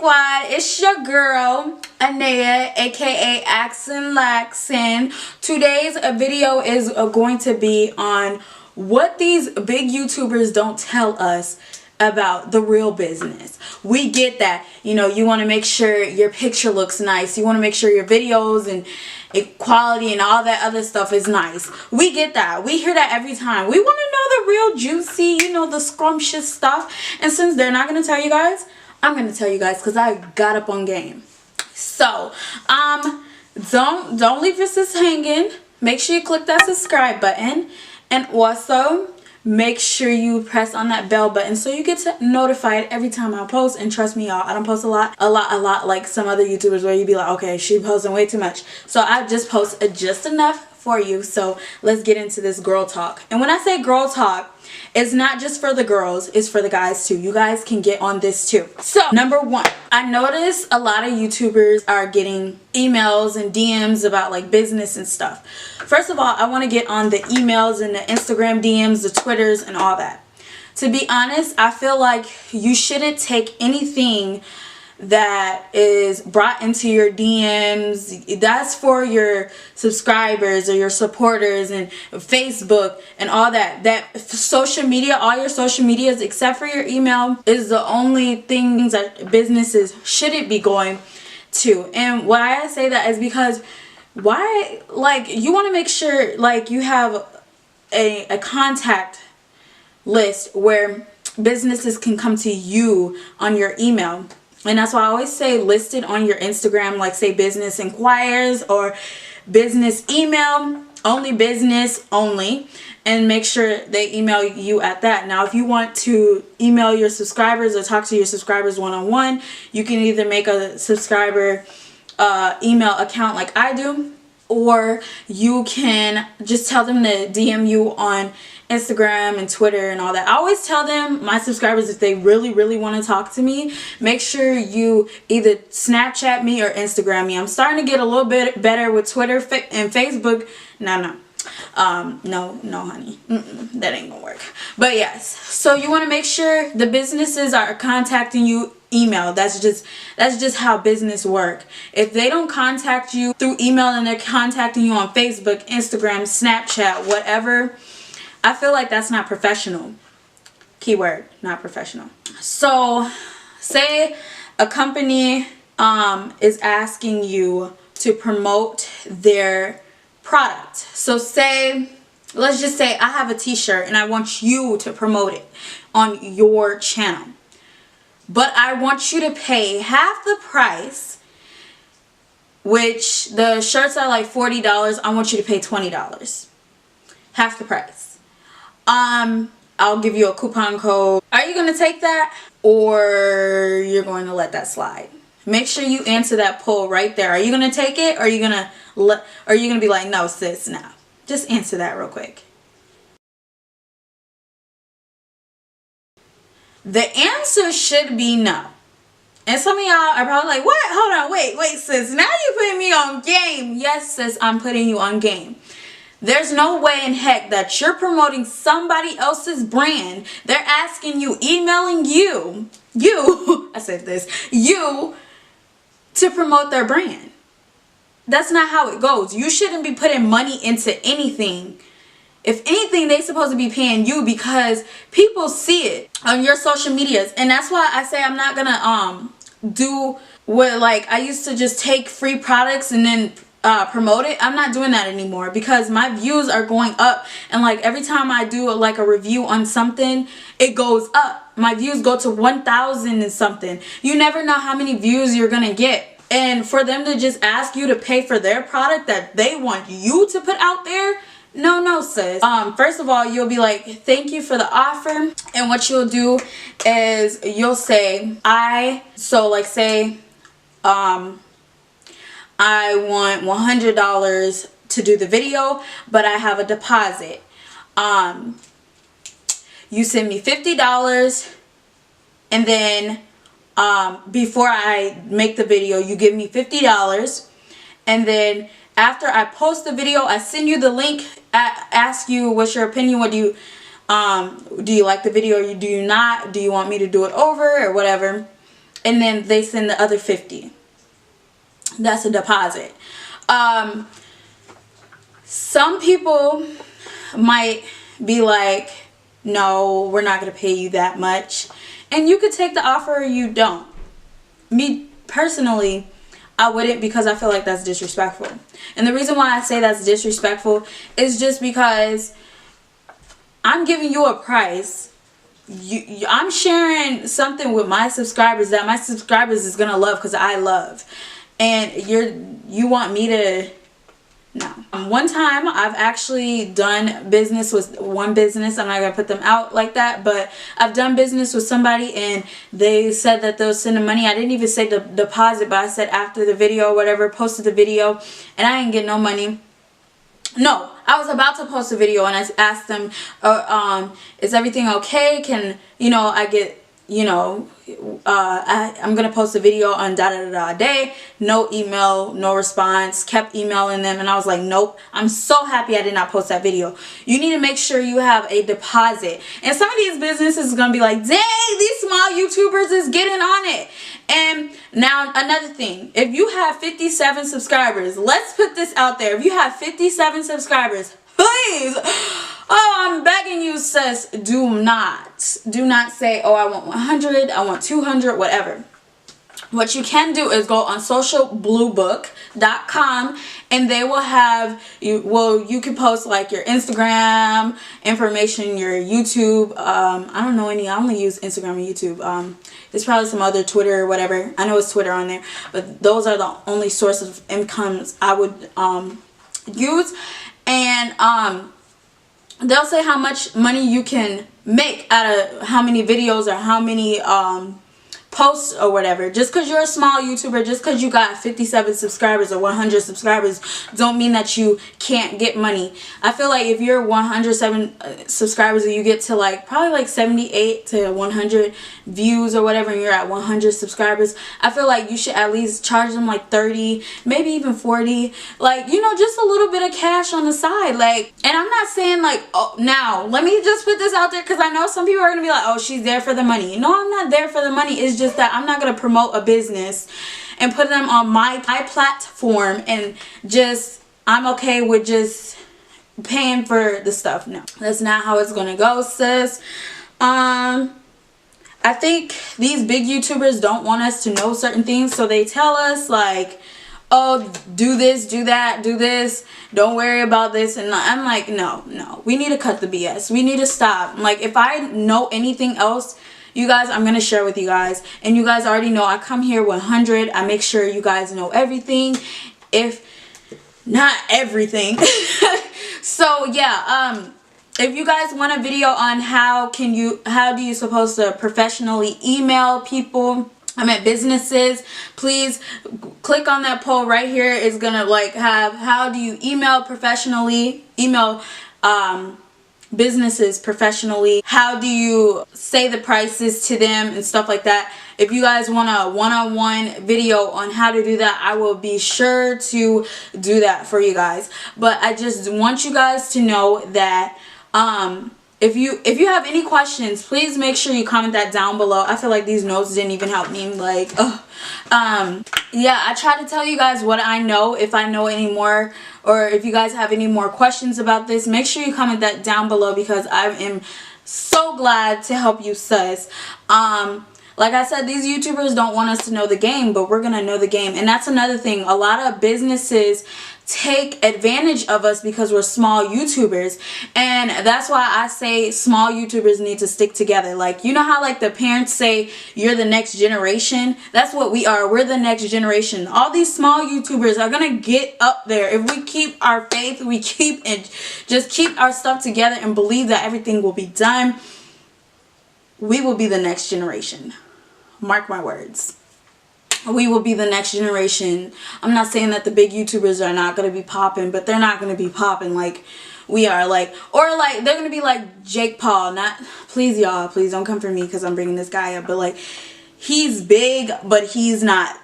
Squad. It's your girl, Anaya, aka Axon Laxon. Today's video is going to be on what these big YouTubers don't tell us about the real business. We get that, you know, you want to make sure your picture looks nice. You want to make sure your videos and quality and all that other stuff is nice. We get that. We hear that every time. We want to know the real juicy, you know, the scrumptious stuff. And since they're not going to tell you guys, I'm going to tell you guys because I got up on game. So, don't leave your sis hanging. Make sure you click that subscribe button. And also, make sure you press on that bell button so you get notified every time I post. And trust me, y'all, I don't post a lot like some other YouTubers where you be like, okay, she posting way too much. So I just post just enough for you. So let's get into this girl talk. And when I say girl talk, it's not just for the girls, it's for the guys too. You guys can get on this too. So number one, I noticed a lot of YouTubers are getting emails and DMs about like business and stuff. First of all, I want to get on the emails and the Instagram DMs, the Twitters and all that. To be honest, I feel like you shouldn't take anything that is brought into your DMs. That's for your subscribers or your supporters and Facebook and all that. That social media, all your social medias except for your email is the only things that businesses shouldn't be going to. And why I say that is because why, like, you want to make sure like you have a contact list where businesses can come to you on your email. And that's why I always say listed on your Instagram, like say business inquires or business email, only business only, and make sure they email you at that. Now, if you want to email your subscribers or talk to your subscribers one-on-one, you can either make a subscriber email account like I do, or you can just tell them to DM you on Instagram and Twitter and all that. I always tell them, my subscribers, if they really want to talk to me, make sure you either Snapchat me or Instagram me. I'm starting to get a little bit better with Twitter and Facebook. No, honey. That ain't gonna work. But yes, so you want to make sure the businesses are contacting you email. That's just how business work. If they don't contact you through email and they're contacting you on Facebook, Instagram, Snapchat, whatever, I feel like that's not professional. Keyword, not professional. So say a company is asking you to promote their product. So let's just say I have a t-shirt and I want you to promote it on your channel. But I want you to pay half the price, which the shirts are like $40. I want you to pay $20. Half the price. I'll give you a coupon code. Are you going to take that, or you're going to let that slide? Make sure you answer that poll right there. Are you going to take it, or are you going to be like, no sis, no? Just answer that real quick. The answer should be no. And some of y'all are probably like, what? Hold on, wait sis, now you're putting me on game. Yes sis, I'm putting you on game. There's no way in heck that you're promoting somebody else's brand. They're asking you, emailing you, I said this, you to promote their brand. That's not how it goes. You shouldn't be putting money into anything. If anything, they're supposed to be paying you because people see it on your social medias. And that's why I say I'm not gonna do what, like, I used to just take free products and then promote it. I'm not doing that anymore because my views are going up, and like every time I do like a review on something, it goes up. My views go to 1,000 and something. You never know how many views you're gonna get, and for them to just ask you to pay for their product that they want you to put out there, no sis. First of all, you'll be like, thank you for the offer, and what you'll do is you'll say I want $100 to do the video, but I have a deposit. You send me $50, and then before I make the video, you give me $50, and then after I post the video, I send you the link, ask you what's your opinion, what do you like the video or do you not, do you want me to do it over or whatever. and then they send the other 50. That's a deposit. Some people might be like, no, we're not going to pay you that much. And you could take the offer or you don't. Me personally, I wouldn't, because I feel like that's disrespectful. And the reason why I say that's disrespectful is just because I'm giving you a price. I'm sharing something with my subscribers that my subscribers is going to love, because I love. And you want me to... No. One time I've actually done business with one business. I'm not going to put them out like that, but I've done business with somebody and they said that they'll send the money. I didn't even say the deposit, but I said after the video or whatever, posted the video, and I didn't get no money. No, I was about to post a video and I asked them, is everything okay? Can, I get, I'm going to post a video on day. No email, no response. Kept emailing them and I was like, nope. I'm so happy I did not post that video. You need to make sure you have a deposit. And some of these businesses is going to be like, dang, these small YouTubers is getting on it. And now another thing, if you have 57 subscribers, let's put this out there. If you have 57 subscribers, please, I'm begging you, sis, do not say, oh, I want 100, I want 200, whatever. What you can do is go on socialbluebook.com and they will have you can post like your Instagram information, your YouTube. I don't know any. I only use Instagram and YouTube. There's probably some other Twitter or whatever. I know it's Twitter on there, but those are the only sources of incomes I would use. And they'll say how much money you can make out of how many videos or how many posts or whatever. Just because you're a small YouTuber, just because you got 57 subscribers or 100 subscribers, don't mean that you can't get money. I feel like if you're 107 subscribers and you get to like probably like 78 to 100 views or whatever, and you're at 100 subscribers, I feel like you should at least charge them like 30, maybe even 40, like, just a little bit of cash on the side. Like, and I'm not saying like, oh, now let me just put this out there, because I know some people are gonna be like, oh, she's there for the money. No, I'm not there for the money. It's just that I'm not going to promote a business and put them on my platform and just, I'm okay with just paying for the stuff. No, that's not how it's going to go, sis. I think these big YouTubers don't want us to know certain things, so they tell us like, oh, do this, do that, do this, don't worry about this. And I'm like, no, we need to cut the BS. We need to stop. Like, if I know anything else, you guys, I'm going to share with you guys. And you guys already know I come here 100. I make sure you guys know everything, if not everything. So yeah, if you guys want a video on how do you supposed to professionally email people, businesses, please click on that poll right here. It's gonna like have how do you email businesses professionally, how do you say the prices to them and stuff like that. If you guys want a one-on-one video on how to do that, I will be sure to do that for you guys. But I just want you guys to know that if you have any questions, please make sure you comment that down below. I feel like these notes didn't even help me. Like, yeah, I try to tell you guys what I know. If I know any more, or if you guys have any more questions about this, make sure you comment that down below, because I am so glad to help you, sis. Like I said, these YouTubers don't want us to know the game, but we're gonna know the game. And that's another thing. A lot of businesses take advantage of us because we're small YouTubers, and that's why I say small YouTubers need to stick together. Like, you know how like the parents say you're the next generation? That's what we are. We're the next generation. All these small YouTubers are gonna get up there if we keep our faith, we keep our stuff together and believe that everything will be done. We will be the next generation. Mark my words. We will be the next generation. I'm not saying that the big YouTubers are not going to be popping, but they're not going to be popping like we are. Like, or like they're going to be like Jake Paul. Not, please y'all, please don't come for me because I'm bringing this guy up, but like he's big, but he's not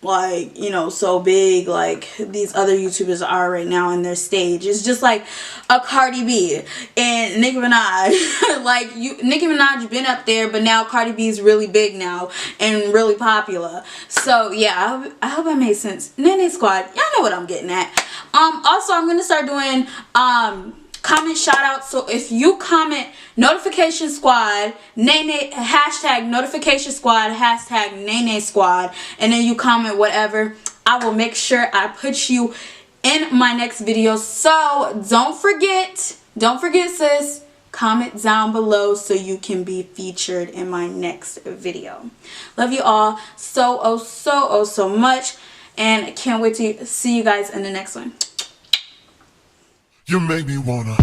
like, you know, so big like these other YouTubers are right now in their stage. It's just like a Cardi B and Nicki Minaj. Like, Nicki Minaj been up there, but now Cardi B is really big now and really popular. So yeah, I hope I made sense. NayNaySquad, y'all know what I'm getting at. Also, I'm gonna start doing comment shout outs. So if you comment notification squad, hashtag notification squad, hashtag NayNaySquad, and then you comment whatever, I will make sure I put you in my next video. So don't forget sis, comment down below so you can be featured in my next video. Love you all so much, and can't wait to see you guys in the next one. You make me wanna